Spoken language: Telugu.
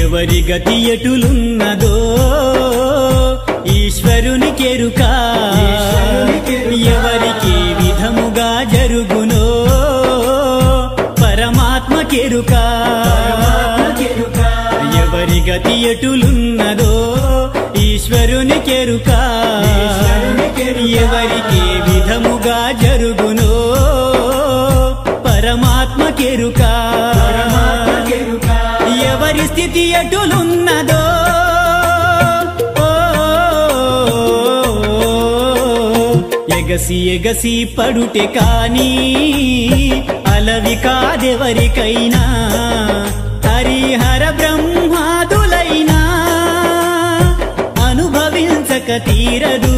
ఎవరి గతి ఎటులున్నదో ఈశ్వరునికెరుక ఎవరికి విధముగా జరుగునో పరమాత్మకెరుక ఎవరి గతి ఎటులున్నదో ఈశ్వరునికెరుక ఎవరికి విధముగా జరుగునో పరమాత్మకెరుక ఎవరి స్థితి ఎటులున్నదో ఎగసి ఎగసి పడుటే కాని అలవి కాదెవరికైనా హరిహర బ్రహ్మాదులైనా అనుభవించక తీరదు